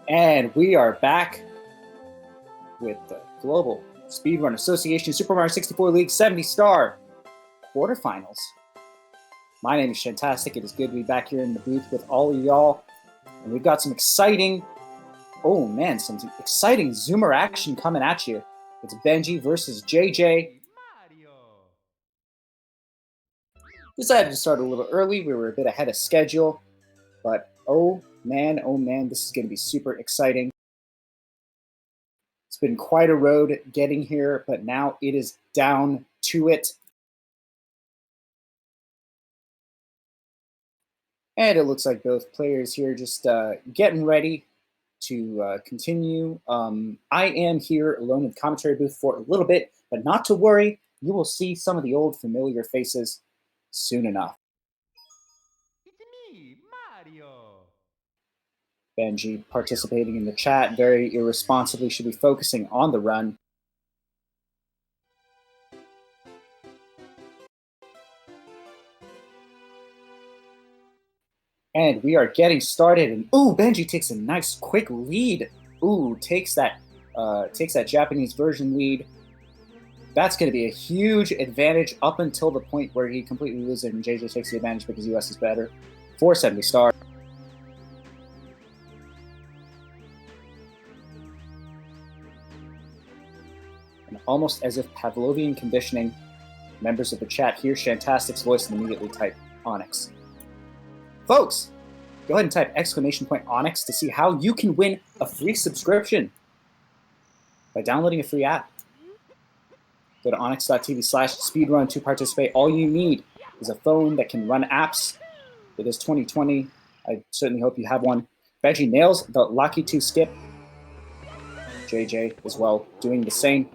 And we are back with the Global Speedrun Association Super Mario 64 League 70-star quarterfinals. My name is Shantastic. It is good to be back here in the booth with all of y'all. And we've got some exciting, some exciting Zoomer action coming at you. It's Benji versus JJ. Decided to start a little early. We were a bit ahead of schedule. But oh man, this is going to be super exciting. It's been quite a road getting here, but now it is down to it. And it looks like both players here just getting ready to continue. I am here alone in the commentary booth for a little bit, but not to worry. You will see some of the old familiar faces soon enough. It's me, Mario. Benji participating in the chat very irresponsibly, should be focusing on the run. And we are getting started, and Benji takes a nice quick lead. Takes that Japanese version lead. That's going to be a huge advantage up until the point where he completely loses and JJ takes the advantage because US is better. 470 star. And almost as if Pavlovian conditioning, members of the chat hear Shantastic's voice and immediately type Onyx. Folks, go ahead and type !Onyx to see how you can win a free subscription by downloading a free app. Go to onyx.tv/speedrun to participate. All you need is a phone that can run apps. It is 2020. I certainly hope you have one. Benji nails the Lucky 2 skip. JJ as well doing the same.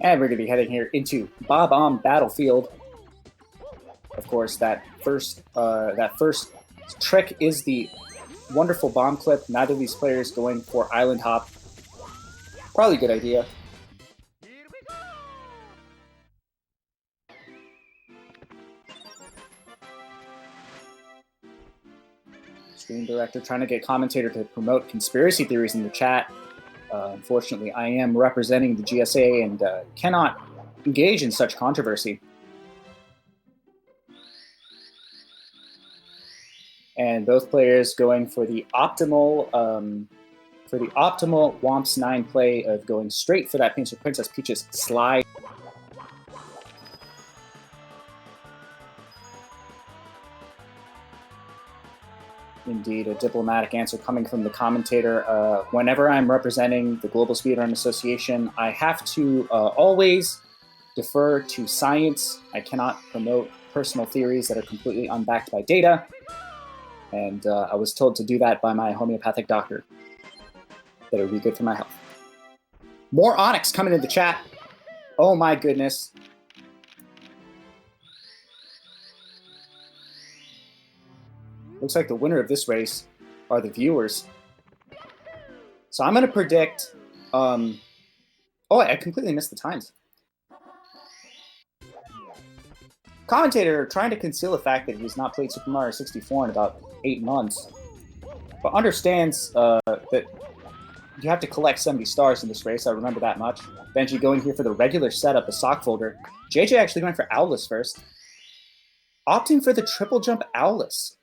And we're going to be heading here into Bob-omb Battlefield. Of course, that first trick is the wonderful bomb clip. Neither of these players going for island hop. Probably a good idea. Here we go. Stream director trying to get commentator to promote conspiracy theories in the chat. Unfortunately, I am representing the GSA and cannot engage in such controversy. And both players going for the optimal Womps 9 play of going straight for that Princess Peach's slide. Indeed, a diplomatic answer coming from the commentator. Whenever I'm representing the Global Speedrun Association, I have to always defer to science. I cannot promote personal theories that are completely unbacked by data. And I was told to do that by my homeopathic doctor, that it would be good for my health. More Onyx coming in the chat. Oh my goodness. Looks like the winner of this race are the viewers. So I'm going to predict... I completely missed the times. Commentator trying to conceal the fact that he's not played Super Mario 64 in about 8 months, but understands that you have to collect 70 stars in this race. I remember that much. Benji going here for the regular setup, the sock folder. JJ actually went for Owless first. Opting for the triple jump Owless.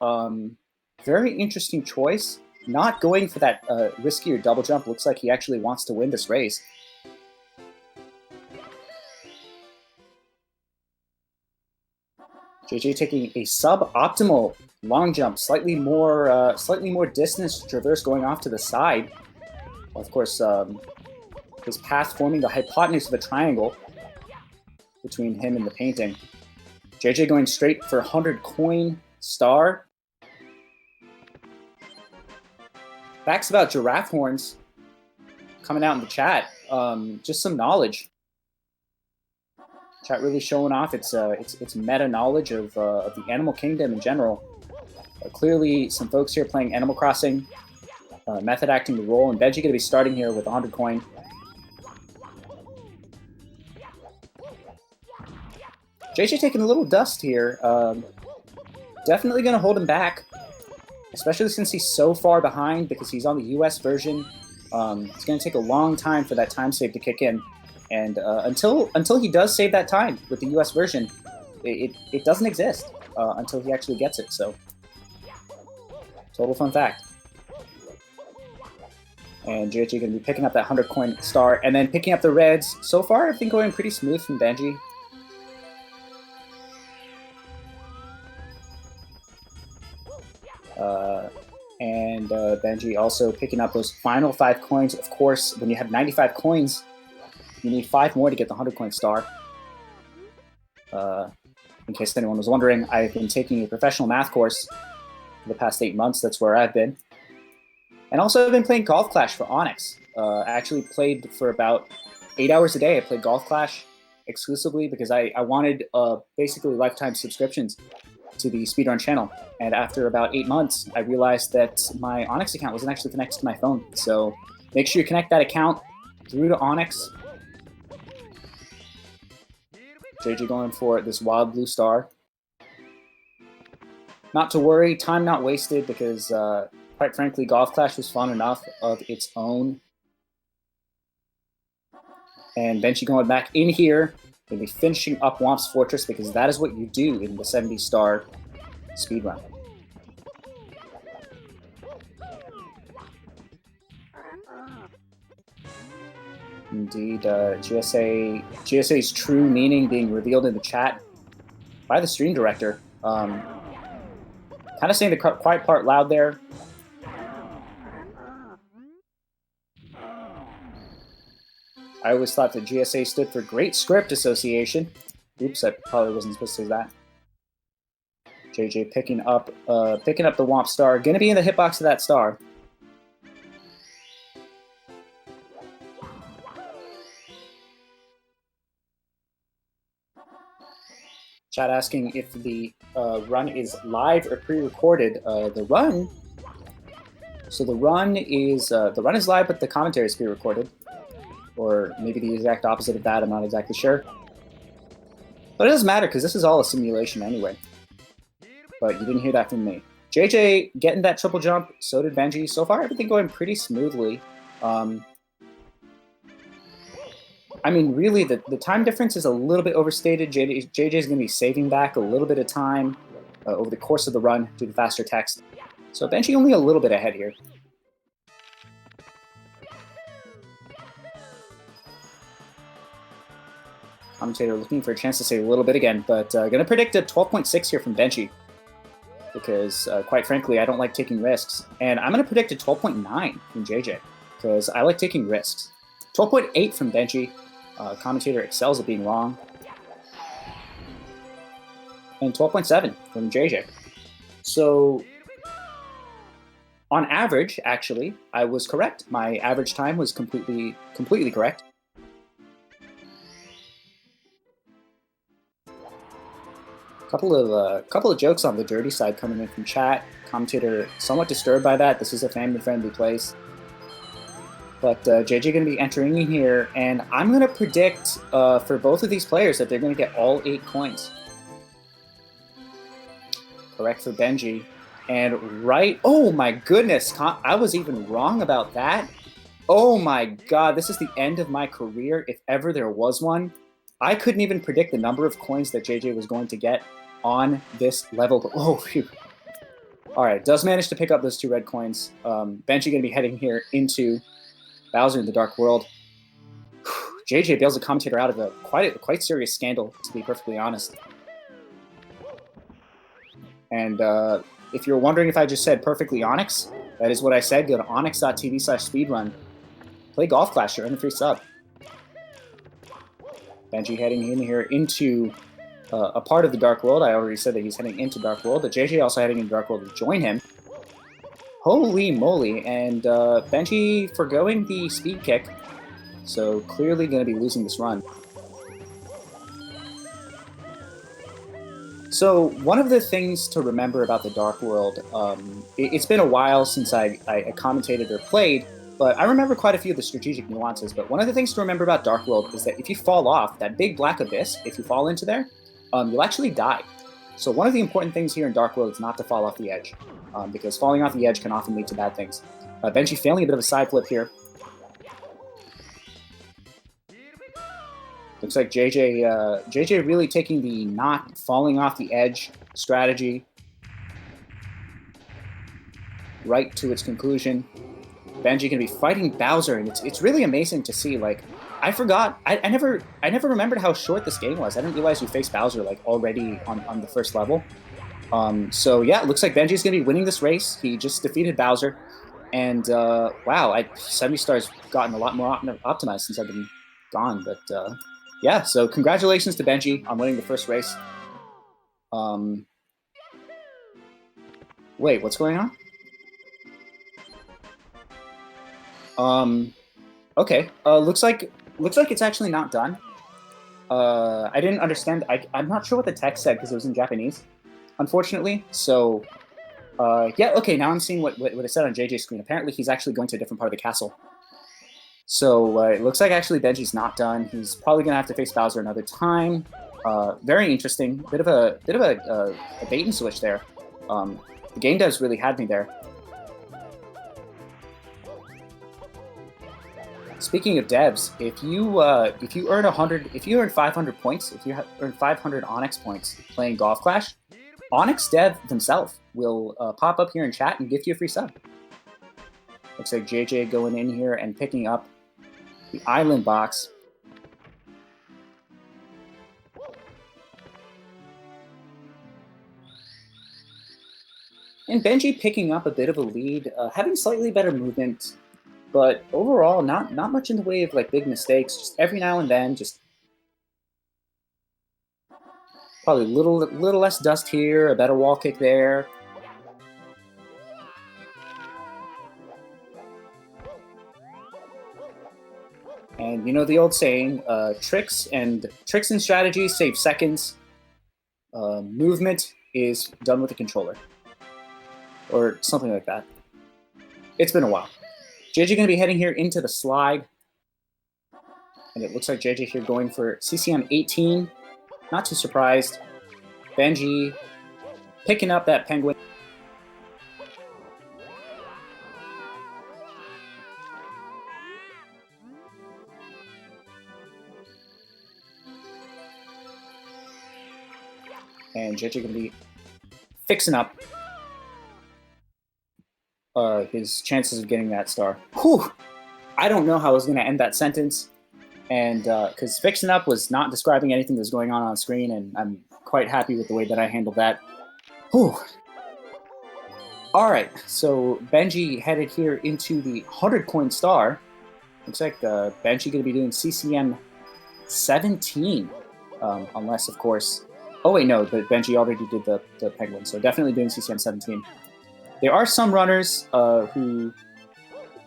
Very interesting choice. Not going for that riskier double jump. Looks like he actually wants to win this race. JJ taking a suboptimal long jump, slightly more distance to traverse, going off to the side. Of course, his path forming the hypotenuse of the triangle between him and the painting. JJ going straight for 100 coin star. Facts about giraffe horns coming out in the chat. Just some knowledge. Chat really showing off its meta knowledge of the animal kingdom in general. Clearly, some folks here playing Animal Crossing, method acting the role, and Benji going to be starting here with 100 coin. JJ taking a little dust here. Definitely going to hold him back, especially since he's so far behind because he's on the US version. It's going to take a long time for that time save to kick in. And until he does save that time with the US version, it doesn't exist until he actually gets it. So, total fun fact. And JJ going to be picking up that 100 coin star and then picking up the reds. So far, everything going pretty smooth from Benji. And Benji also picking up those final 5 coins. Of course, when you have 95 coins, you need 5 more to get the 100 coin star. In case anyone was wondering, I've been taking a professional math course for the past 8 months. That's where I've been. And also I've been playing Golf Clash for Onyx. I actually played for about 8 hours a day. I played Golf Clash exclusively because I wanted basically lifetime subscriptions to the Speedrun channel. And after about 8 months, I realized that my Onyx account wasn't actually connected to my phone. So make sure you connect that account through to Onyx. JJ going for this wild blue star. Not to worry, time not wasted because quite frankly, Golf Clash was fun enough of its own. And Benji going back in here. Going to be finishing up Womp's Fortress because that is what you do in the 70-star speedrun. Indeed, GSA's true meaning being revealed in the chat by the stream director. Kind of saying the quiet part loud there. I always thought that GSA stood for Great Script Association. Oops, I probably wasn't supposed to say that. JJ picking up the Womp star. Gonna be in the hitbox of that star. Chat asking if the run is live or pre-recorded. The run is live, but the commentary is pre-recorded. Or maybe the exact opposite of that, I'm not exactly sure. But it doesn't matter, because this is all a simulation anyway. But you didn't hear that from me. JJ getting that triple jump, so did Benji. So far, everything going pretty smoothly. I mean, really, the time difference is a little bit overstated. JJ is going to be saving back a little bit of time over the course of the run due to faster text. So Benji only a little bit ahead here. Commentator looking for a chance to say a little bit again, but going to predict a 12.6 here from Benji. Because, quite frankly, I don't like taking risks. And I'm going to predict a 12.9 from JJ, because I like taking risks. 12.8 from Benji. Commentator excels at being wrong. And 12.7 from JJ. So, on average, actually, I was correct. My average time was completely correct. Couple of jokes on the dirty side coming in from chat. Commentator somewhat disturbed by that. This is a family-friendly place. But JJ going to be entering in here, and I'm going to predict for both of these players that they're going to get all 8 coins. Correct for Benji. And right, oh my goodness, I was even wrong about that. Oh my god, this is the end of my career, if ever there was one. I couldn't even predict the number of coins that JJ was going to get on this level. But, oh, phew. All right, does manage to pick up those 2 red coins. Benji going to be heading here into Bowser in the Dark World. JJ bails a commentator out of a quite serious scandal, to be perfectly honest. And if you're wondering if I just said perfectly Onyx, that is what I said. Go to onyx.tv/speedrun. Play Golf Clash, earn a free sub. Benji heading in here into a part of the Dark World. I already said that he's heading into Dark World, but JJ also heading into Dark World to join him. Holy moly, and Benji forgoing the speed kick, so clearly going to be losing this run. So one of the things to remember about the Dark World, it's been a while since I commentated or played, but I remember quite a few of the strategic nuances. But one of the things to remember about Dark World is that if you fall off, that big black abyss, if you fall into there, you'll actually die. So one of the important things here in Dark World is not to fall off the edge, because falling off the edge can often lead to bad things. Benji failing a bit of a side flip here. Looks like JJ really taking the not falling off the edge strategy right to its conclusion. Benji gonna be fighting Bowser, and it's really amazing to see. Like, I forgot, I never remembered how short this game was. I didn't realize you faced Bowser like already on the first level. So yeah, it looks like Benji's gonna be winning this race. He just defeated Bowser, and wow, 70star's gotten a lot more optimized since I've been gone. But yeah, so congratulations to Benji on winning the first race. Wait, what's going on? Okay. Looks like it's actually not done. I didn't understand. I'm not sure what the text said because it was in Japanese, unfortunately. So, yeah. Okay. Now I'm seeing what it said on JJ's screen. Apparently, he's actually going to a different part of the castle. So it looks like actually Benji's not done. He's probably gonna have to face Bowser another time. Very interesting. Bit of a bait and switch there. The game devs really had me there. Speaking of devs, if you earn 500 points, if you earn 500 Onyx points playing Golf Clash, Onyx dev themselves will pop up here in chat and give you a free sub. Looks like JJ going in here and picking up the island box. And Benji picking up a bit of a lead, having slightly better movement. But overall, not much in the way of like big mistakes. Just every now and then, just probably a little less dust here, a better wall kick there. And you know the old saying, tricks and strategies save seconds. Movement is done with the controller, or something like that. It's been a while. JJ going to be heading here into the slide. And it looks like JJ here going for CCM 18. Not too surprised. Benji picking up that penguin. And JJ going to be fixing up his chances of getting that star. Whew! I don't know how I was going to end that sentence. And because fixing up was not describing anything that was going on screen, and I'm quite happy with the way that I handled that. Whew. All right, so Benji headed here into the 100 coin star. Looks like Benji going to be doing CCM 17, unless, of course... Oh, wait, no, but Benji already did the penguin, so definitely doing CCM 17. There are some runners who,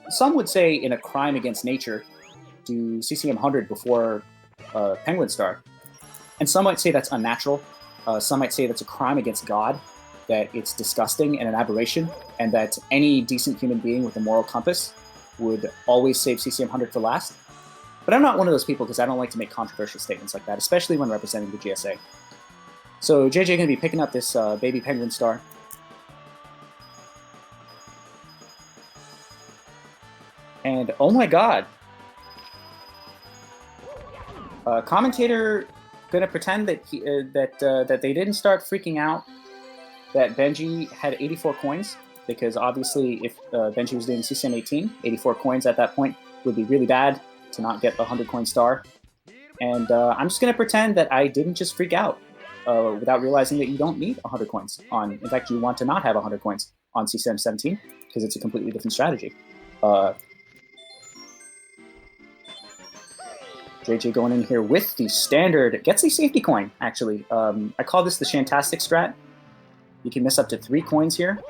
some would say in a crime against nature, do CCM 100 before Penguin Star. And some might say that's unnatural. Some might say that's a crime against God, that it's disgusting and an aberration, and that any decent human being with a moral compass would always save CCM 100 for last. But I'm not one of those people because I don't like to make controversial statements like that, especially when representing the GSA. So JJ going to be picking up this baby Penguin Star. And oh my god, Commentator gonna pretend that that they didn't start freaking out that Benji had 84 coins, because obviously if Benji was doing CCM 18, 84 coins at that point would be really bad to not get a 100 coin star. And I'm just gonna pretend that I didn't just freak out without realizing that you don't need 100 coins on. In fact, you want to not have 100 coins on CCM 17 because it's a completely different strategy. JJ going in here with the standard, gets a safety coin, actually. I call this the Shantastic strat. You can miss up to 3 coins here.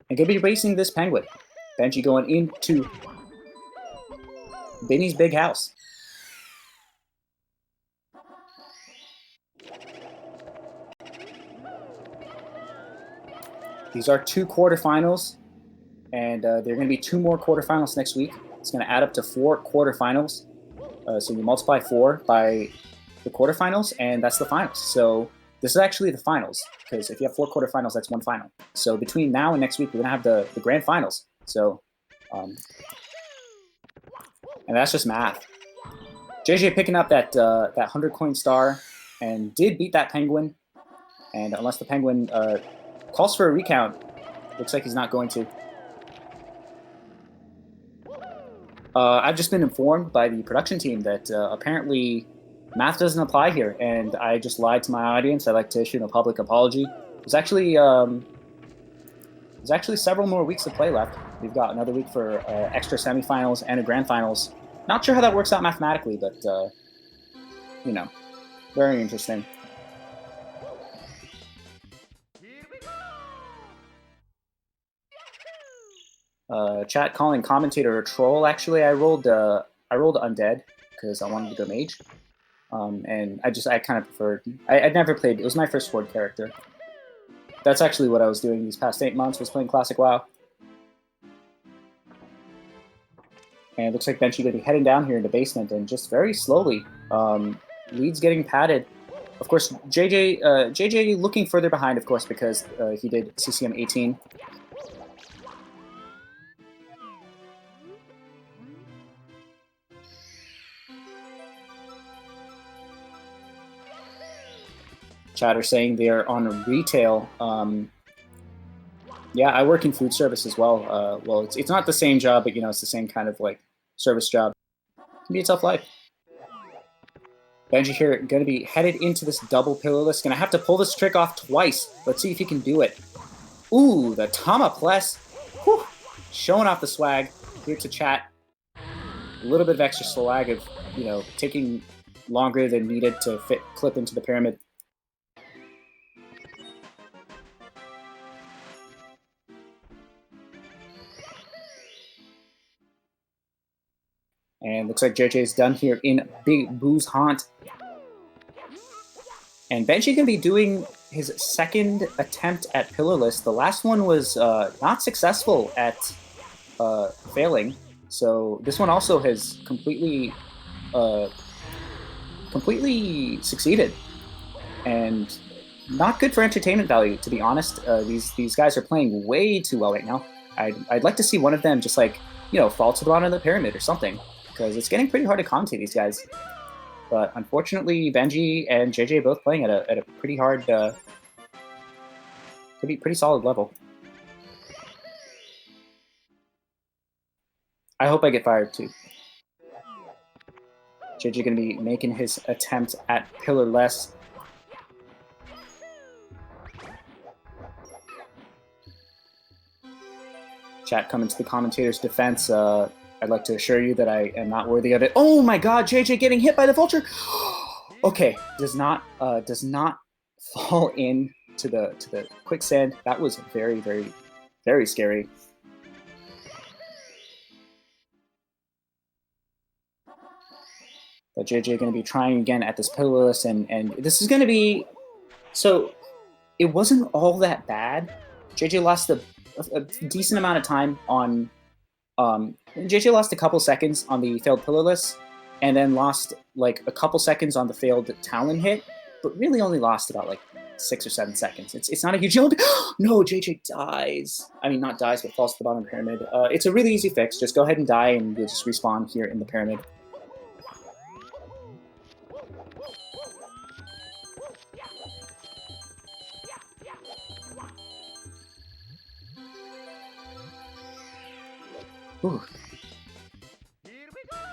And gonna be racing this penguin. Benji going into Benny's big house. These are 2 quarterfinals. And there are going to be 2 more quarterfinals next week. It's going to add up to 4 quarterfinals. So you multiply 4 by the quarterfinals, and that's the finals. So this is actually the finals, because if you have 4 quarterfinals, that's 1 final. So between now and next week, we're going to have the grand finals. So, and that's just math. JJ picking up that 100 coin star and did beat that penguin. And unless the penguin calls for a recount, looks like he's not going to. I've just been informed by the production team that apparently math doesn't apply here, and I just lied to my audience. I'd like to issue a public apology. There's actually several more weeks of play left. We've got another week for extra semifinals and a grand finals. Not sure how that works out mathematically, but you know, very interesting. Chat calling commentator a troll. Actually, I rolled undead because I wanted to go mage, and I kind of preferred. I'd never played. It was my first horde character. That's actually what I was doing these past 8 months. Was playing classic WoW. And it looks like Benji going to be heading down here in the basement, and just very slowly, leads getting padded. Of course, JJ looking further behind, of course, because he did CCM 18. Chatter saying they're on retail. Yeah, I work in food service as well. Well, it's not the same job, but you know, it's the same kind of like service job. It can be a tough life. Benji here going to be headed into this double pillarless. Going to have to pull this trick off twice. Let's see if he can do it. Ooh, the Tamapless. Whew. Showing off the swag here to chat. A little bit of extra swag of, you know, taking longer than needed to clip into the pyramid. And looks like JJ's done here in Big Boo's Haunt. And Benji going to be doing his second attempt at pillarless. The last one was not successful at failing. So this one also has completely succeeded. And not good for entertainment value, to be honest. These guys are playing way too well right now. I'd like to see one of them just like, you know, fall to the bottom of the pyramid or something. Because it's getting pretty hard to commentate these guys. But unfortunately, Benji and JJ both playing at a pretty hard, pretty solid level. I hope I get fired too. JJ going to be making his attempt at pillarless. Chat coming to the commentator's defense. I'd like to assure you that I am not worthy of it. Oh my God, JJ getting hit by the vulture. Okay, does not fall in to the quicksand. That was very, very, very scary. But JJ going to be trying again at this pillarless, and this is going to be, so it wasn't all that bad. JJ lost a decent amount of time on. JJ lost a couple seconds on the failed pillarless, and then lost like a couple seconds on the failed Talon hit, but really only lost about like 6 or 7 seconds. It's not a huge deal. No, JJ dies. I mean, not dies, but falls to the bottom of the pyramid. It's a really easy fix. Just go ahead and die, and you'll just respawn here in the pyramid. Ooh.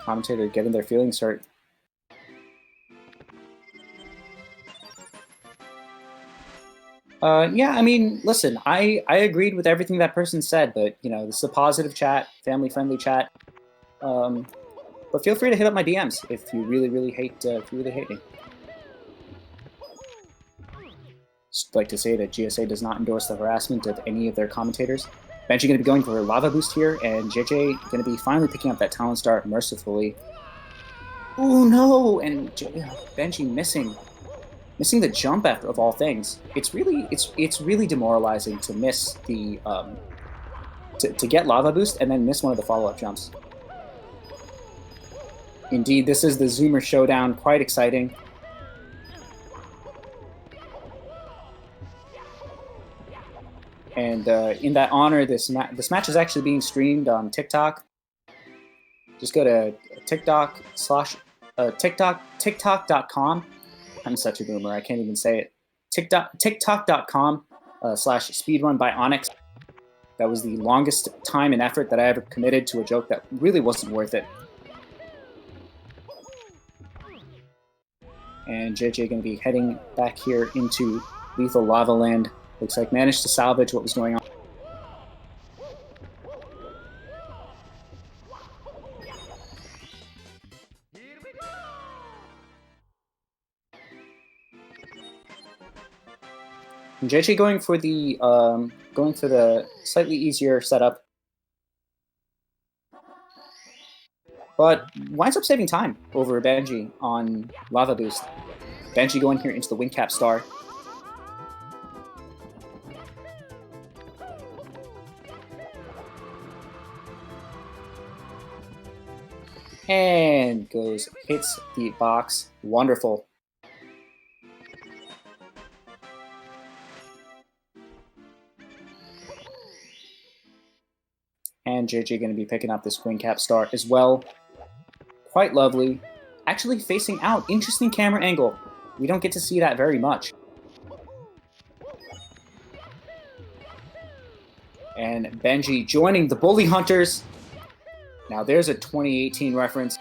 Commentator getting their feelings hurt. Yeah, I mean, listen, I agreed with everything that person said, but, you know, this is a positive chat, family-friendly chat. But feel free to hit up my DMs if you really hate me. Just like to say that GSA does not endorse the harassment of any of their commentators. Benji going to be going for a lava boost here, and JJ going to be finally picking up that Talon Star mercifully. Oh no! And Benji missing the jump after of all things. It's really demoralizing to miss the to get lava boost and then miss one of the follow-up jumps. Indeed, this is the Zoomer Showdown. Quite exciting. And in that honor, this match is actually being streamed on TikTok. Just go to TikTok.com. I'm such a boomer, I can't even say it. TikTok.com /Speedrun by Onyx. That was the longest time and effort that I ever committed to a joke that really wasn't worth it. And JJ going to be heading back here into Lethal Lava Land. Looks like managed to salvage what was going on. And JJ going for the slightly easier setup, but winds up saving time over Benji on Lava Boost. Benji going here into the wing cap star. And hits the box. Wonderful. And JJ going to be picking up this wing cap star as well. Quite lovely. Actually facing out. Interesting camera angle. We don't get to see that very much. And Benji joining the Bully Hunters. Now there's a 2018 reference.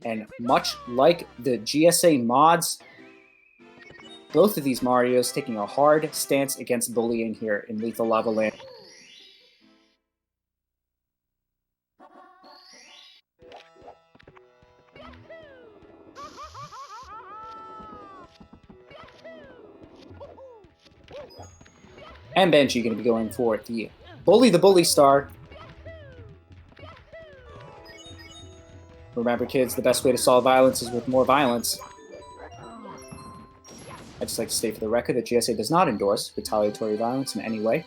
And much like the GSA mods, both of these Marios taking a hard stance against bullying here in Lethal Lava Land. And Benji going to be going for the Bully star. Remember, kids, the best way to solve violence is with more violence. I'd just like to state for the record that GSA does not endorse retaliatory violence in any way.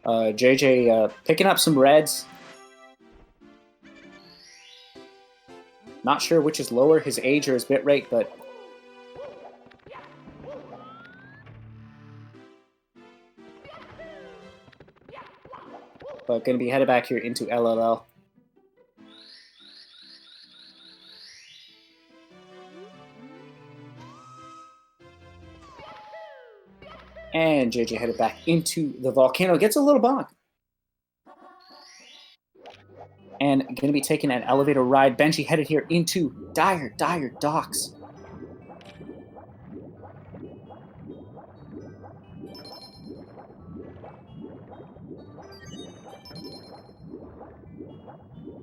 JJ picking up some reds. Not sure which is lower, his age or his bitrate, but going to be headed back here into LLL. And JJ headed back into the volcano. Gets a little bonk. And going to be taking an elevator ride. Benji headed here into Dire Docks.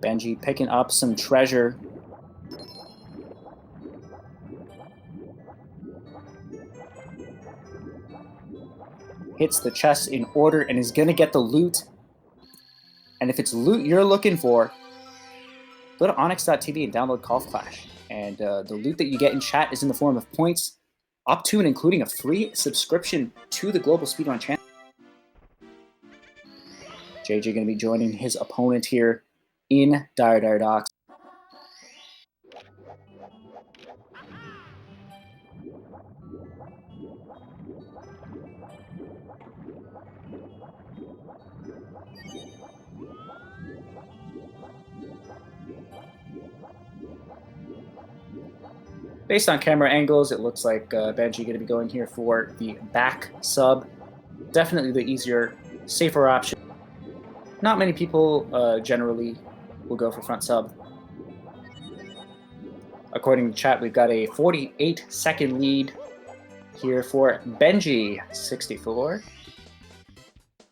Benji picking up some treasure. Hits the chest in order and is going to get the loot. And if it's loot you're looking for, go to onyx.tv and download Call of Clash. And the loot that you get in chat is in the form of points, up to and including a free subscription to the Global Speedrun channel. JJ going to be joining his opponent here in Dire Docks. Based on camera angles, it looks like Benji going to be going here for the back sub. Definitely the easier, safer option. Not many people generally will go for front sub. According to chat, we've got a 48-second lead here for Benji64.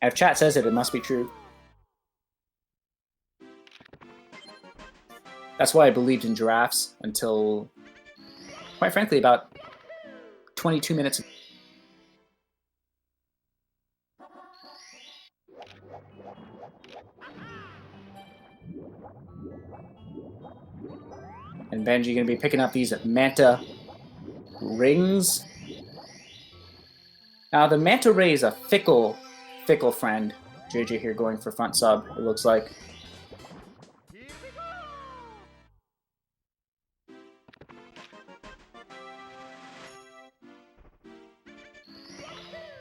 If chat says it, it must be true. That's why I believed in giraffes until, quite frankly, about 22 minutes ago. And Benji going to be picking up these Manta rings. Now, the Manta Ray is a fickle friend. JJ here going for front sub, it looks like.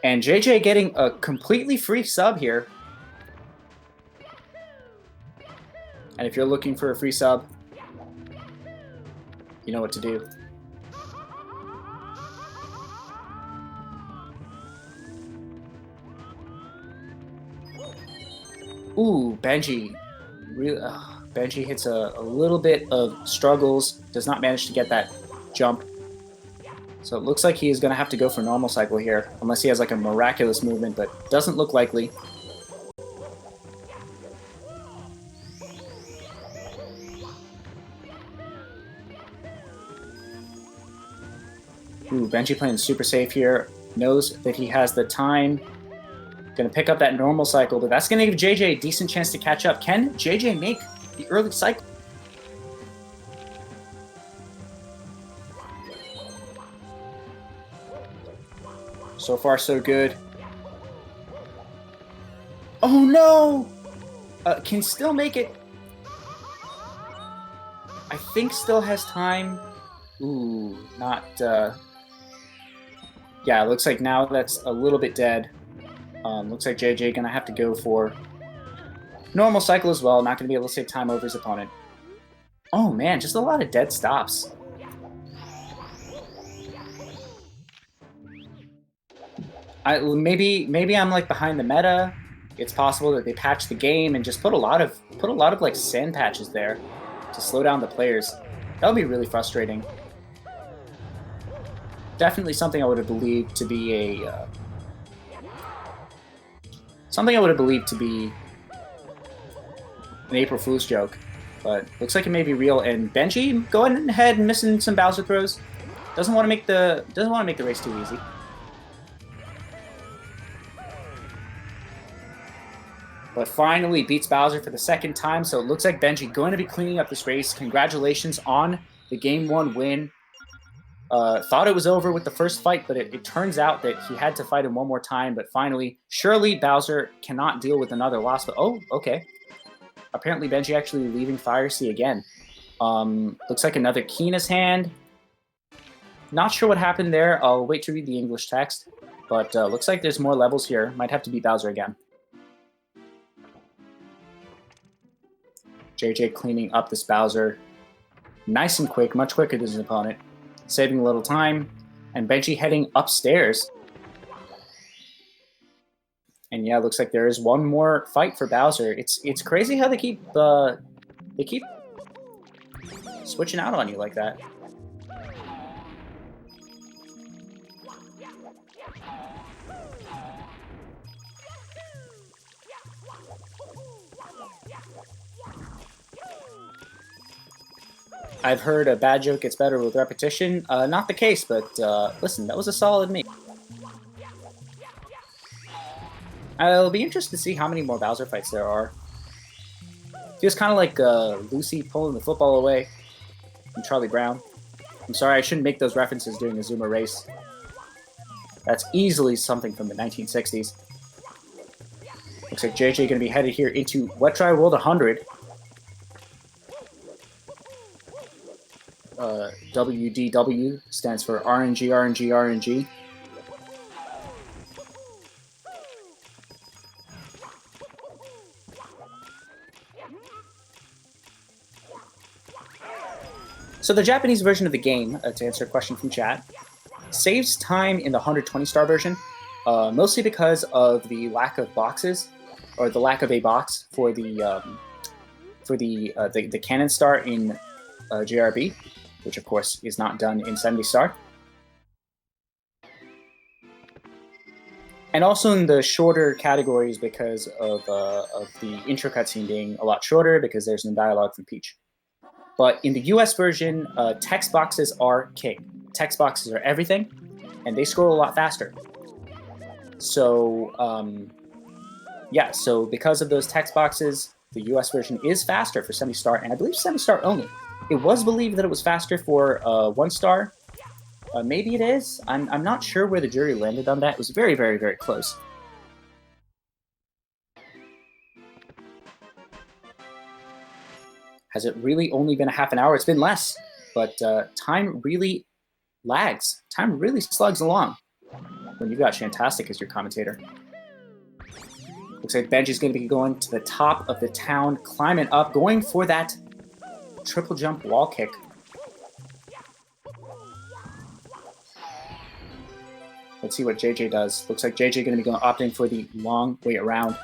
And JJ getting a completely free sub here. And if you're looking for a free sub, you know what to do. Ooh, Benji. Really, Benji hits a little bit of struggles. Does not manage to get that jump. So it looks like he is going to have to go for normal cycle here. Unless he has like a miraculous movement, but doesn't look likely. Ooh, Benji playing super safe here. Knows that he has the time. Going to pick up that normal cycle, but that's going to give JJ a decent chance to catch up. Can JJ make the early cycle? So far, so good. Oh no! Can still make it. I think still has time. Ooh, not... Yeah, it looks like now that's a little bit dead. Looks like JJ gonna have to go for normal cycle as well. Not gonna be able to save time over his opponent. Oh man, just a lot of dead stops. Maybe I'm like behind the meta. It's possible that they patched the game and just put a lot of like sand patches there to slow down the players. That would be really frustrating. Definitely something I would have believed to be a an April Fool's joke, but looks like it may be real. And Benji going ahead and missing some Bowser throws. Doesn't want to make the race too easy. But finally beats Bowser for the second time, so it looks like Benji going to be cleaning up this race. Congratulations on the Game 1 win. Thought it was over with the first fight, but it turns out that he had to fight him one more time. But finally, surely Bowser cannot deal with another loss. But oh, okay. Apparently Benji actually leaving Fire Sea again. Looks like another key in his hand. Not sure what happened there. I'll wait to read the English text. But looks like there's more levels here. Might have to beat Bowser again. JJ cleaning up this Bowser. Nice and quick, much quicker than his opponent. Saving a little time, and Benji heading upstairs. And yeah, looks like there is one more fight for Bowser. It's crazy how they keep switching out on you like that. I've heard a bad joke gets better with repetition. Not the case, but listen, that was a solid me. I'll be interested to see how many more Bowser fights there are. Feels kind of like Lucy pulling the football away from Charlie Brown. I'm sorry, I shouldn't make those references during a Zoomer race. That's easily something from the 1960s. Looks like JJ going to be headed here into Wet Dry World 100. WDW stands for RNG, RNG, RNG. So the Japanese version of the game, to answer a question from chat, saves time in the 120-star version, mostly because of the lack of boxes, or the lack of a box for the cannon star in JRB, which of course is not done in 70-star. And also in the shorter categories because of the intro cutscene being a lot shorter because there's no dialogue from Peach. But in the US version, text boxes are king. Text boxes are everything, and they scroll a lot faster. So, yeah, so because of those text boxes, the US version is faster for 70-star, and I believe 70-star only. It was believed that it was faster for 1-star, Maybe it is. I'm not sure where the jury landed on that. It was very, very, very close. Has it really only been a half an hour? It's been less, but time really lags. Time really slugs along when you've got Shantastic as your commentator. Looks like Benji's going to be going to the top of the town, climbing up, going for that triple jump wall kick. Let's see what JJ does. Looks like JJ going to be opting for the long way around.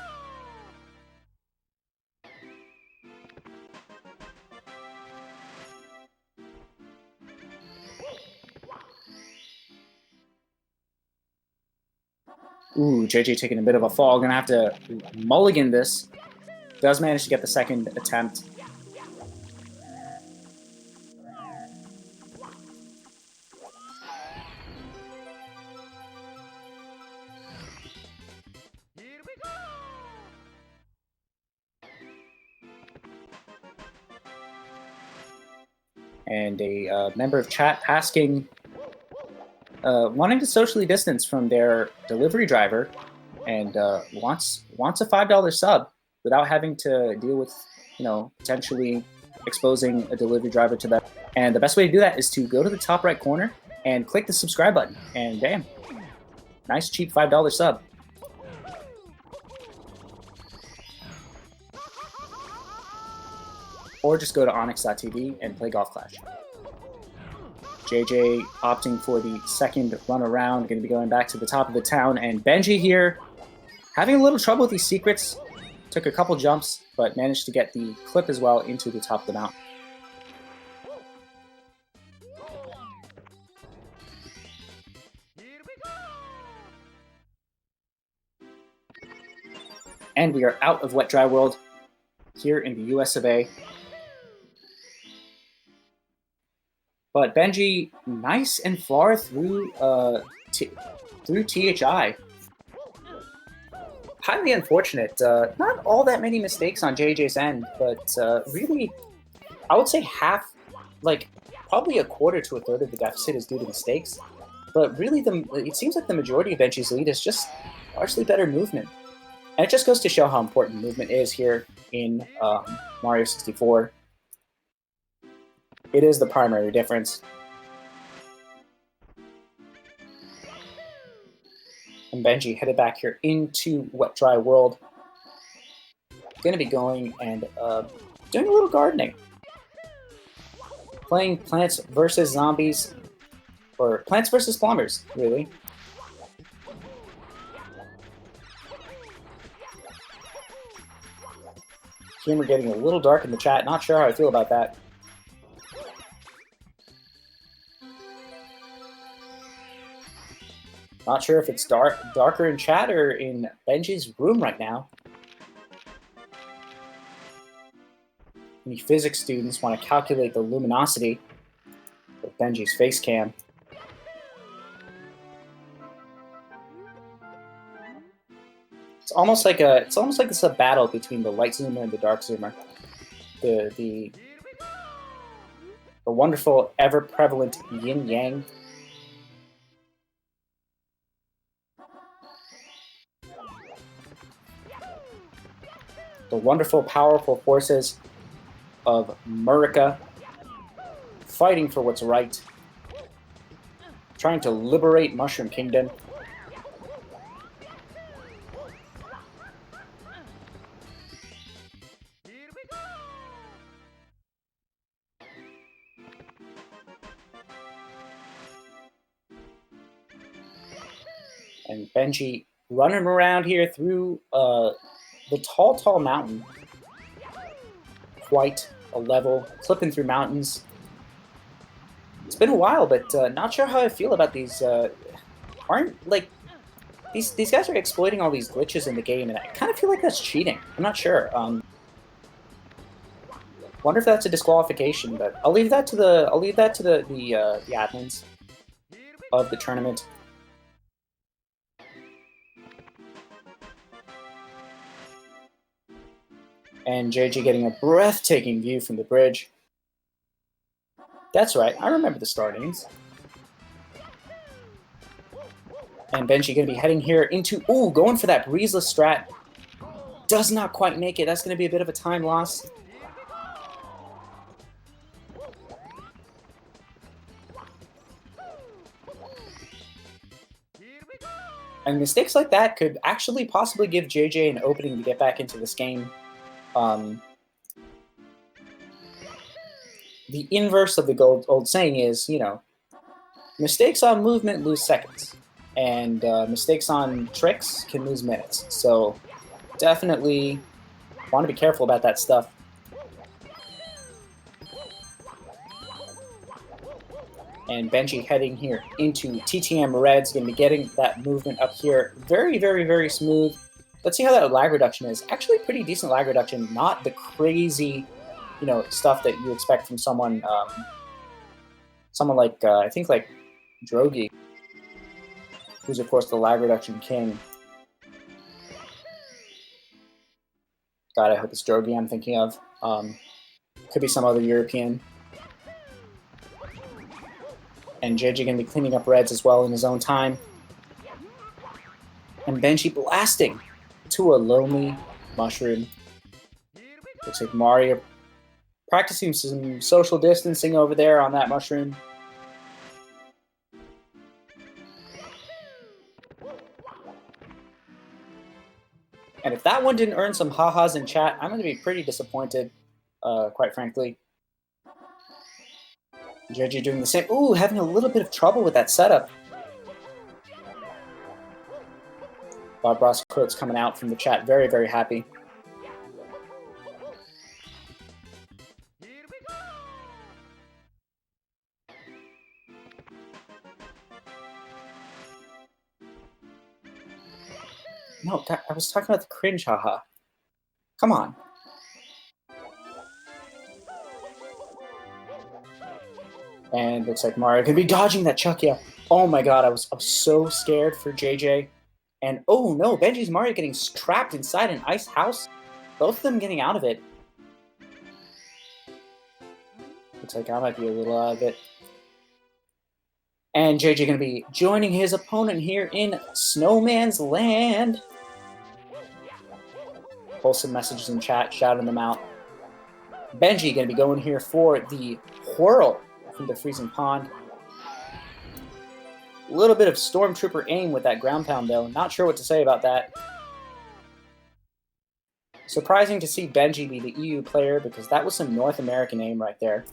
Ooh, JJ taking a bit of a fall. Gonna have to mulligan this. Does manage to get the second attempt. Here we go! And a member of chat asking, wanting to socially distance from their delivery driver, and wants a $5 sub without having to deal with, potentially exposing a delivery driver to them. And the best way to do that is to go to the top right corner and click the subscribe button, and bam, nice cheap $5 sub. Or just go to onyx.tv and play Golf Clash. JJ opting for the second run around, going to be going back to the top of the town, and Benji here having a little trouble with these secrets. Took a couple jumps, but managed to get the clip as well into the top of the mountain. Here we go! And we are out of Wet Dry World here in the US of A. But Benji, nice and far through THI. Highly unfortunate. Not all that many mistakes on JJ's end, but really, I would say half, probably a quarter to a third of the deficit is due to mistakes. But really, it seems like the majority of Benji's lead is just largely better movement. And it just goes to show how important movement is here in Mario 64. It is the primary difference. And Benji headed back here into Wet Dry World. Going to be going and doing a little gardening. Playing Plants vs. Zombies, or Plants vs. Plumbers, really. Humor getting a little dark in the chat. Not sure how I feel about that. Not sure if it's darker in chat or in Benji's room right now. Any physics students want to calculate the luminosity of Benji's face cam. It's almost like it's a battle between the light zoomer and the dark zoomer. The wonderful, ever prevalent yin yang. The wonderful, powerful forces of Murica fighting for what's right, trying to liberate Mushroom Kingdom. Here we go! And Benji running around here through the tall mountain. Quite a level, clipping through mountains. It's been a while, but not sure how I feel about these. These guys are exploiting all these glitches in the game, and I kind of feel like that's cheating. I'm not sure. Wonder if that's a disqualification, but I'll leave that to the admins of the tournament. And JJ getting a breathtaking view from the bridge. That's right, I remember the startings. And Benji going to be heading here into... Ooh, going for that breezeless strat. Does not quite make it. That's going to be a bit of a time loss. And mistakes like that could actually possibly give JJ an opening to get back into this game. The inverse of the old saying is, you know, mistakes on movement lose seconds. And mistakes on tricks can lose minutes. So definitely want to be careful about that stuff. And Benji heading here into TTM Red's going to be getting that movement up here. Very, very, very smooth. Let's see how that lag reduction is. Actually, pretty decent lag reduction. Not the crazy, you know, stuff that you expect from someone, someone like I think like Drogi, who's of course the lag reduction king. God, I hope it's Drogi I'm thinking of. Could be some other European. And JJ going to be cleaning up Reds as well in his own time. And Benji blasting to a lonely mushroom. Looks like Mario practicing some social distancing over there on that mushroom. And if that one didn't earn some ha-has in chat, I'm going to be pretty disappointed, quite frankly. JJ doing the same. Ooh, having a little bit of trouble with that setup. Bob Ross quotes coming out from the chat. Very, very happy. No, I was talking about the cringe haha. Come on. And looks like Mario could be dodging that Chuckya. Oh my god, I was so scared for JJ. And oh no, Benji's Mario getting trapped inside an ice house. Both of them getting out of it. Looks like I might be a little out of it. And JJ going to be joining his opponent here in Snowman's Land. Post some messages in chat, shouting them out. Benji going to be going here for the whirl from the freezing pond. A little bit of Stormtrooper aim with that ground pound, though. Not sure what to say about that. Surprising to see Benji be the EU player, because that was some North American aim right there.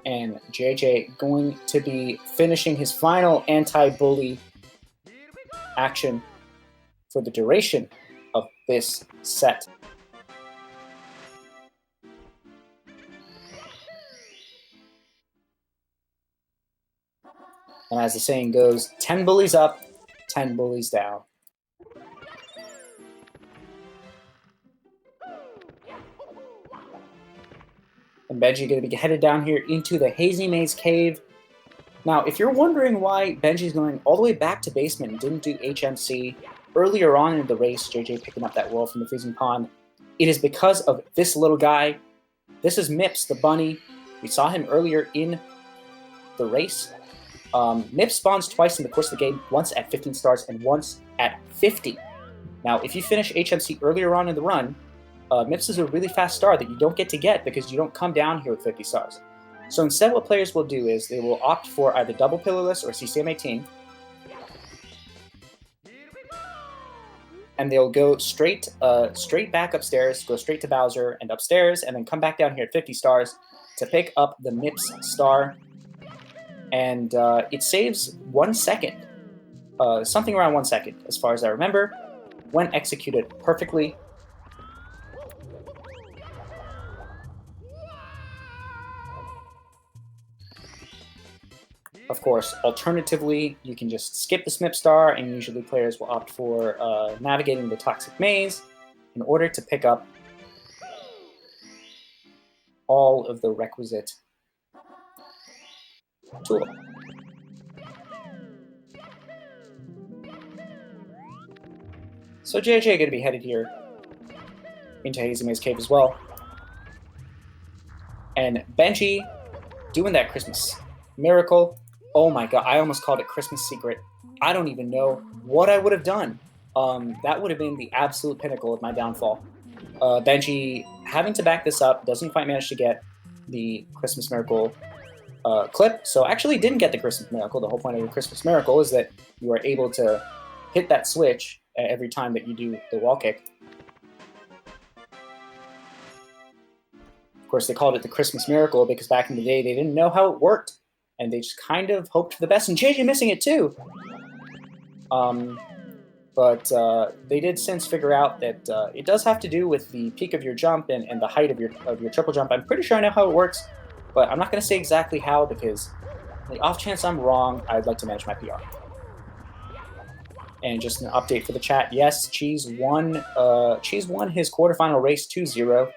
And JJ going to be finishing his final anti-bully action for the duration of this set. And as the saying goes, 10 bullies up, 10 bullies down. And Benji going to be headed down here into the Hazy Maze Cave. Now, if you're wondering why Benji's going all the way back to basement and didn't do HMC earlier on in the race, JJ picking up that whirl from the freezing pond, it is because of this little guy. This is Mips, the bunny. We saw him earlier in the race. Mips spawns twice in the course of the game, once at 15 stars and once at 50. Now, if you finish HMC earlier on in the run, Mips is a really fast star that you don't get because you don't come down here with 50 stars. So instead what players will do is they will opt for either double pillarless or CCM 18. And they'll go straight back upstairs, go straight to Bowser and upstairs, and then come back down here at 50 stars to pick up the Mips star. And it saves 1 second, something around 1 second, as far as I remember, when executed perfectly. Of course, alternatively, you can just skip the Smip Star, and usually players will opt for navigating the Toxic Maze in order to pick up all of the requisite tool. So JJ going to be headed here into Hazy Maze Cave as well. And Benji doing that Christmas miracle. Oh my god, I almost called it Christmas secret. I don't even know what I would have done. That would have been the absolute pinnacle of my downfall. Benji having to back this up, doesn't quite manage to get the Christmas miracle clip. So actually didn't get the Christmas miracle. The whole point of the Christmas miracle is that you are able to hit that switch every time that you do the wall kick. Of course, they called it the Christmas miracle because back in the day they didn't know how it worked, and they just kind of hoped for the best. And JJ missing it too. But they did since figure out that it does have to do with the peak of your jump and the height of your triple jump. I'm pretty sure I know how it works, but I'm not going to say exactly how because the off chance I'm wrong, I'd like to manage my PR. And just an update for the chat. Yes, Cheese won his quarterfinal race 2-0.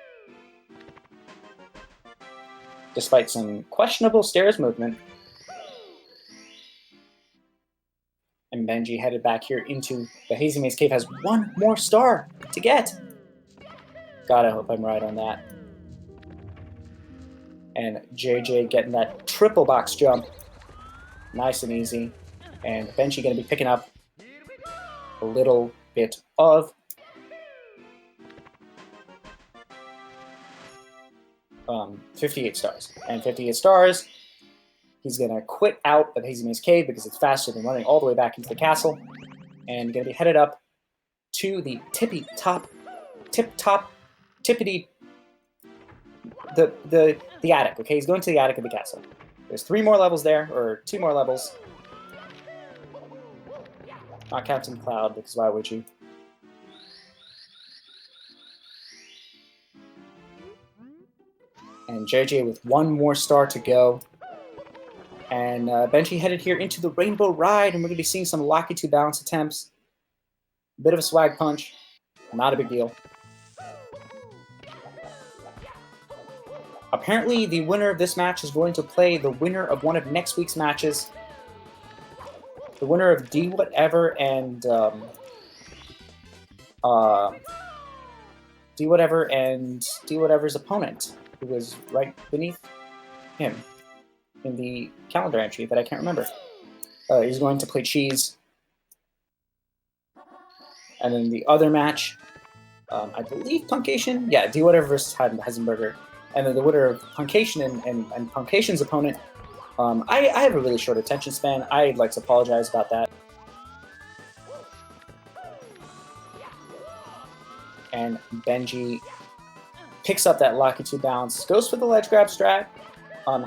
Despite some questionable stairs movement. And Benji headed back here into the Hazy Maze Cave, has one more star to get. God, I hope I'm right on that. And JJ getting that triple box jump. Nice and easy. And Benji going to be picking up a little bit of 58 stars. And 58 stars, he's going to quit out of Hazy Maze Cave because it's faster than running all the way back into the castle. And going to be headed up to the tippity, the attic. Okay, he's going to the attic of the castle. There's 3 more levels there, or 2 more levels. Not counting Cloud, because why would you? And JJ with 1 more star to go. And Benji headed here into the Rainbow Ride, and we're going to be seeing some Locky 2 balance attempts. A bit of a swag punch. Not a big deal. Apparently, the winner of this match is going to play the winner of one of next week's matches. The winner of D Whatever and D Whatever's opponent, who was right beneath him in the calendar entry that I can't remember. He's going to play Cheese. And then the other match, I believe Punkation? Yeah, D Whatever versus Heisenberger. And then the winner of Punkation and Punkation's opponent. I have a really short attention span. I'd like to apologize about that. And Benji picks up that Locky 2 bounce, goes for the ledge grab strat.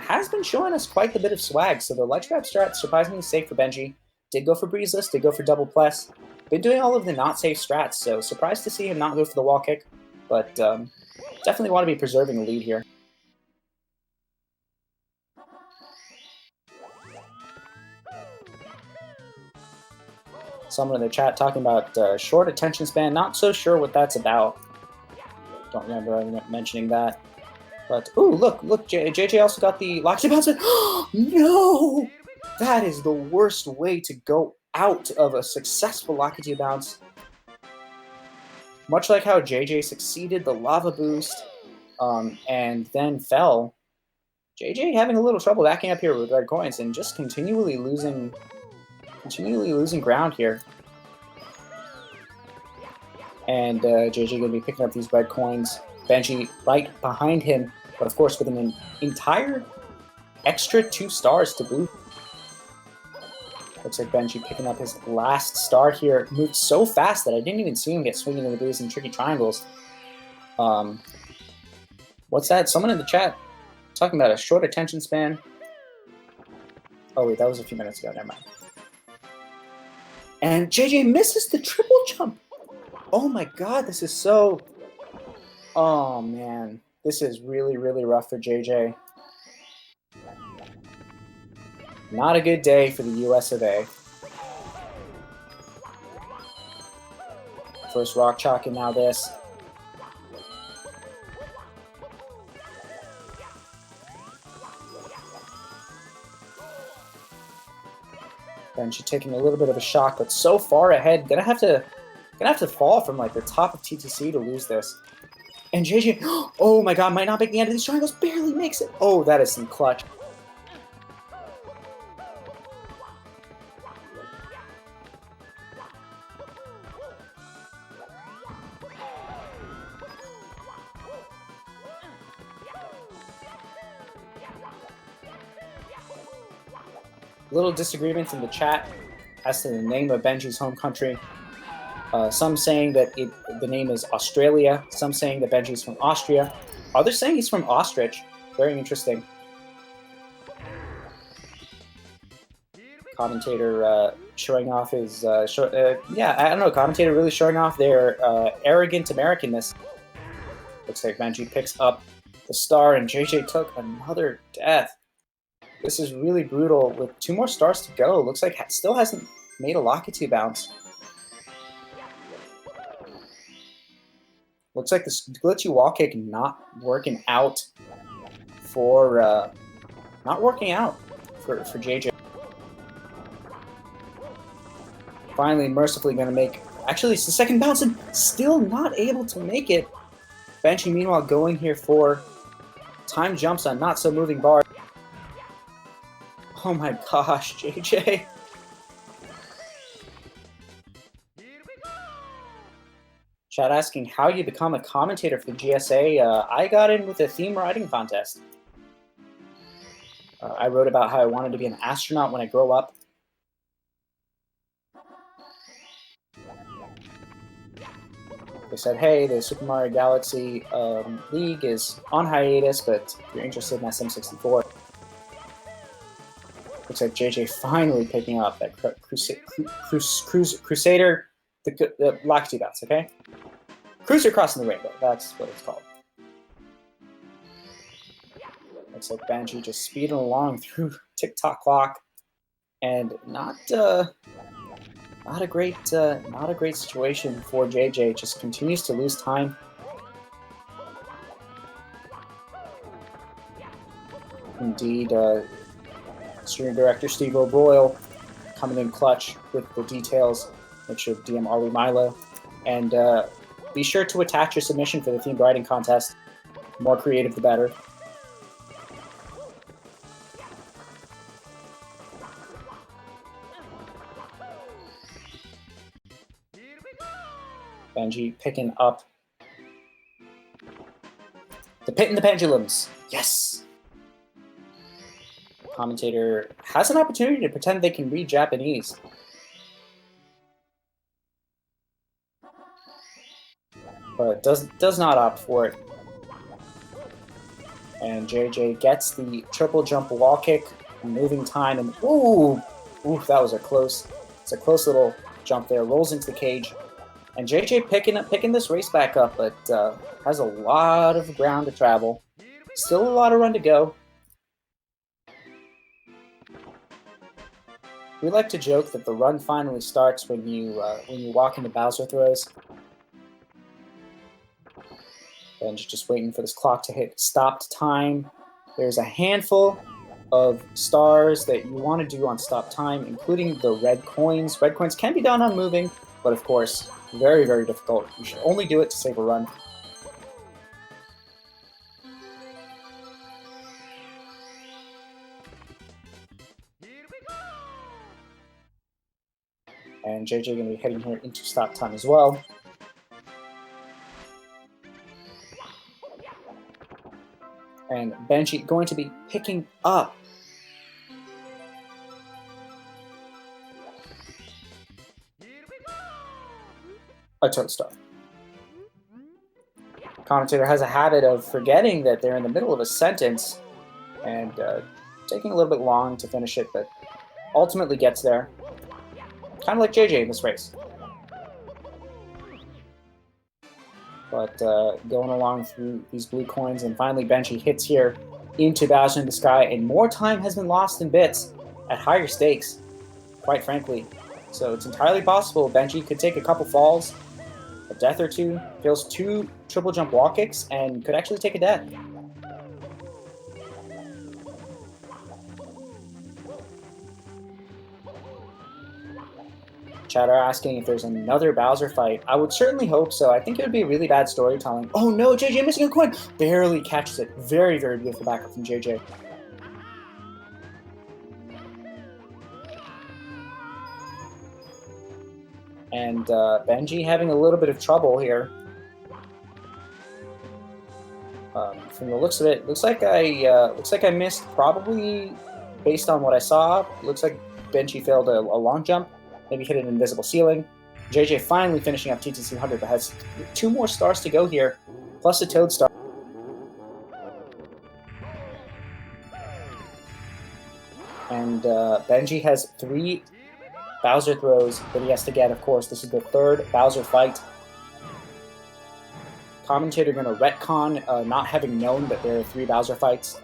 Has been showing us quite a bit of swag, so the ledge grab strat surprisingly safe for Benji. Did go for breezeless, did go for double plus. Been doing all of the not safe strats, so surprised to see him not go for the wall kick, but definitely want to be preserving the lead here. Someone in the chat talking about short attention span, not so sure what that's about. Don't remember mentioning that. But, ooh, look, JJ also got the Locky bounce. No! That is the worst way to go out of a successful Locky bounce. Much like how JJ succeeded the lava boost and then fell, JJ having a little trouble backing up here with red coins and just continually losing ground here. And JJ going to be picking up these red coins. Benji right behind him, but of course with an entire extra 2 stars to boot. Looks like Benji picking up his last star here. Moved so fast that I didn't even see him get swinging in the boost and tricky triangles. What's that? Someone in the chat talking about a short attention span. Oh wait, that was a few minutes ago. Never mind. And JJ misses the triple jump. Oh my god, this is so... Oh man, this is really, really rough for JJ. Not a good day for the US of A. First rock chalk and now this. Benji taking a little bit of a shock, but so far ahead. Gonna have to Gonna have to fall from like the top of TTC to lose this. And JJ, oh my god, might not make the end of these triangles, barely makes it. Oh, that is some clutch. Little disagreements in the chat as to the name of Benji's home country. Some saying that the name is Australia, some saying that Benji's from Austria, others saying he's from Ostrich. Very interesting. Commentator showing off his, yeah, I don't know, Commentator really showing off their arrogant Americanness. Looks like Benji picks up the star and JJ took another death. This is really brutal with 2 more stars to go. Looks like still hasn't made a Lakitu bounce. Looks like this glitchy wall kick not working out for JJ. Finally, mercifully going to make. Actually, it's the second bounce and still not able to make it. Benji, meanwhile, going here for time jumps on not so moving bar. Oh my gosh, JJ. Chat asking how you become a commentator for the GSA. I got in with a theme writing contest. I wrote about how I wanted to be an astronaut when I grow up. They said, hey, the Super Mario Galaxy League is on hiatus, but if you're interested in SM64. Looks like JJ finally picking up that Crusader, the Lakitu bounce, okay? Cruiser crossing the rainbow, that's what it's called. Looks like Benji just speeding along through TikTok clock, and not a great situation for JJ. Just continues to lose time. Indeed, Stream Director Steve O'Boyle coming in clutch with the details. Make sure to DM Ollie Milo. And be sure to attach your submission for the themed writing contest. The more creative, the better. Benji picking up the pit and the pendulums. Yes! Commentator has an opportunity to pretend they can read Japanese. But does not opt for it. And JJ gets the triple jump wall kick, moving time, and ooh, that was it's a close little jump there. Rolls into the cage, and JJ picking this race back up, but has a lot of ground to travel. Still a lot of run to go. We like to joke that the run finally starts when you walk into Bowser throws. Benji just waiting for this clock to hit stopped time. There's a handful of stars that you want to do on stop time, including the red coins. Red coins can be done on moving, but of course, very, very difficult. You should only do it to save a run. And JJ going to be heading here into stop time as well. And Benji going to be picking up a toad star. Commentator has a habit of forgetting that they're in the middle of a sentence and taking a little bit long to finish it, but ultimately gets there. Kind of like JJ in this race. But going along through these blue coins, and finally Benji hits here into Bowser in the Sky, and more time has been lost in bits at higher stakes, quite frankly. So it's entirely possible Benji could take a couple falls, a death or two, fails 2 triple jump wall kicks, and could actually take a death. Chat are asking if there's another Bowser fight. I would certainly hope so. I think it would be really bad storytelling. Oh no, JJ missing a coin! Barely catches it. Very, very beautiful backup from JJ. And Benji having a little bit of trouble here. From the looks of it, looks like I missed, probably based on what I saw. Looks like Benji failed a long jump, maybe hit an invisible ceiling. JJ finally finishing up TTC 100, but has 2 more stars to go here, plus a Toad star. And Benji has 3 Bowser throws that he has to get. Of course, this is the 3rd Bowser fight. Commentator going to retcon not having known that there are 3 Bowser fights.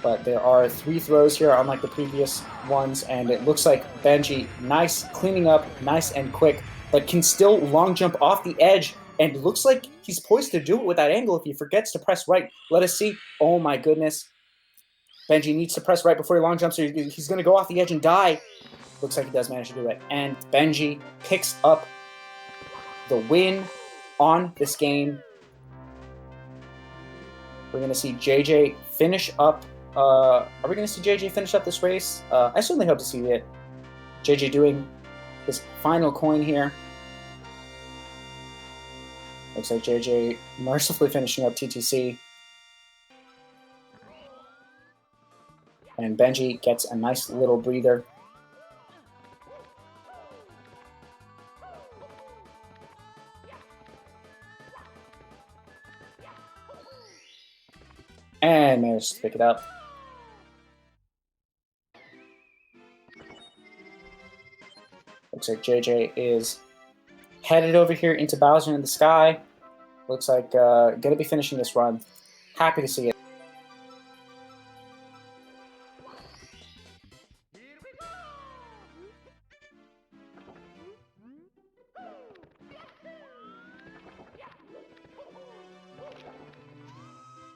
But there are 3 throws here, unlike the previous ones, and it looks like Benji, nice, cleaning up, nice and quick, but can still long jump off the edge, and looks like he's poised to do it with that angle if he forgets to press right. Let us see. Oh my goodness. Benji needs to press right before he long jumps, or he's going to go off the edge and die. Looks like he does manage to do it. And Benji picks up the win on this game. We're going to see JJ finish up. Are we going to see JJ finish up this race? I certainly hope to see it. JJ doing his final coin here. Looks like JJ mercifully finishing up TTC. And Benji gets a nice little breather. And managed to pick it up. Looks like JJ is headed over here into Bowser in the Sky. Looks like going to be finishing this run. Happy to see it.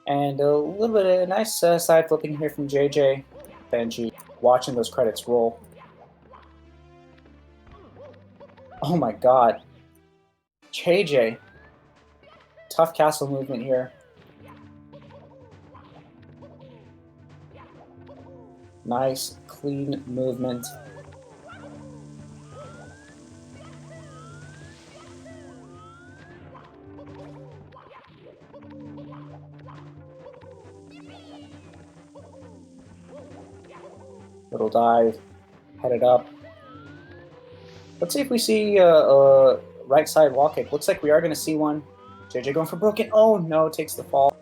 And a little bit of nice side flipping here from JJ. Benji watching those credits roll. Oh my god. JJ. Tough castle movement here. Nice, clean movement. Little dive, headed up. Let's see if we see a right side wall kick. Looks like we are going to see one. JJ going for broken. Oh no, takes the fall.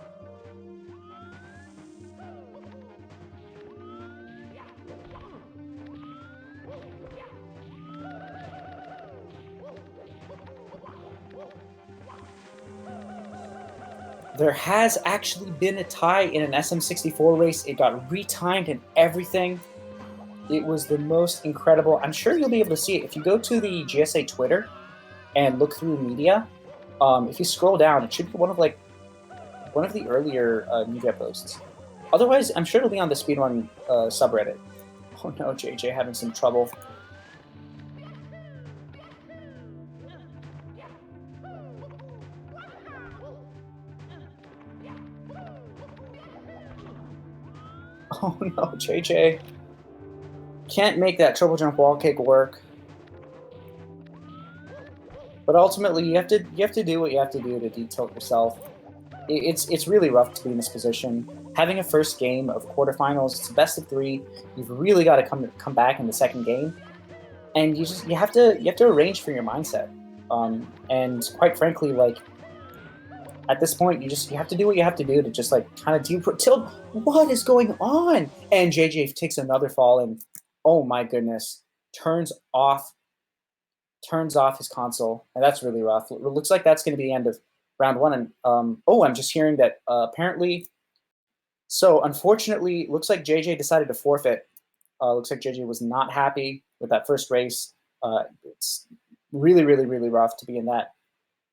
There has actually been a tie in an SM64 race. It got retimed and everything. It was the most incredible. I'm sure you'll be able to see it. If you go to the GSA Twitter and look through media, if you scroll down, it should be one of the earlier media posts. Otherwise, I'm sure it'll be on the Speedrun subreddit. Oh no, JJ having some trouble. Oh no, JJ. Can't make that triple jump wall kick work. But ultimately, you have to do what you have to do to de-tilt yourself. It's really rough to be in this position. Having a first game of quarterfinals, it's a best of 3. You've really got to come back in the second game, and you have to arrange for your mindset. And quite frankly, like at this point, you have to do what you have to do to just like kind of tilt. What is going on? And JJ takes another fall and. Oh my goodness, turns off his console, and that's really rough. It looks like that's going to be the end of round 1. And oh, I'm just hearing that apparently, so unfortunately, looks like JJ decided to forfeit. Looks like JJ was not happy with that first race. It's really, really, really rough to be in that.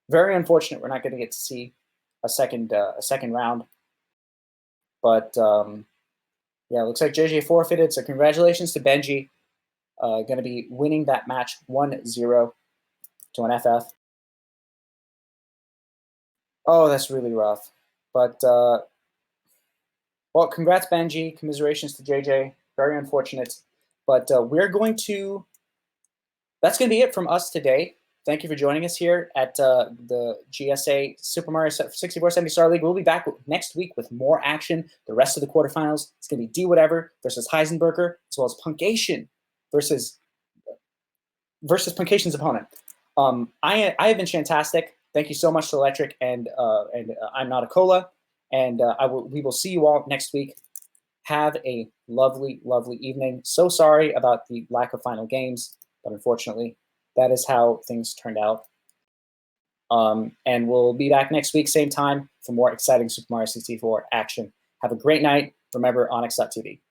Very unfortunate. We're not going to get to see a second round, but. Yeah, looks like JJ forfeited, so congratulations to Benji. going to be winning that match 1-0 to an FF. Oh, that's really rough. But, well, congrats, Benji. Commiserations to JJ. Very unfortunate. But we're going to, that's going to be it from us today. Thank you for joining us here at the GSA Super Mario 64 70-star League. We'll be back next week with more action. The rest of the quarterfinals. It's going to be D Whatever versus Heisenberger, as well as Punkation versus Punkation's opponent. I have been fantastic. Thank you so much to Electric, and I'm not a cola. And we will see you all next week. Have a lovely, lovely evening. So sorry about the lack of final games, but unfortunately, that is how things turned out. And we'll be back next week, same time, for more exciting Super Mario 64 action. Have a great night. Remember, Onyx.tv.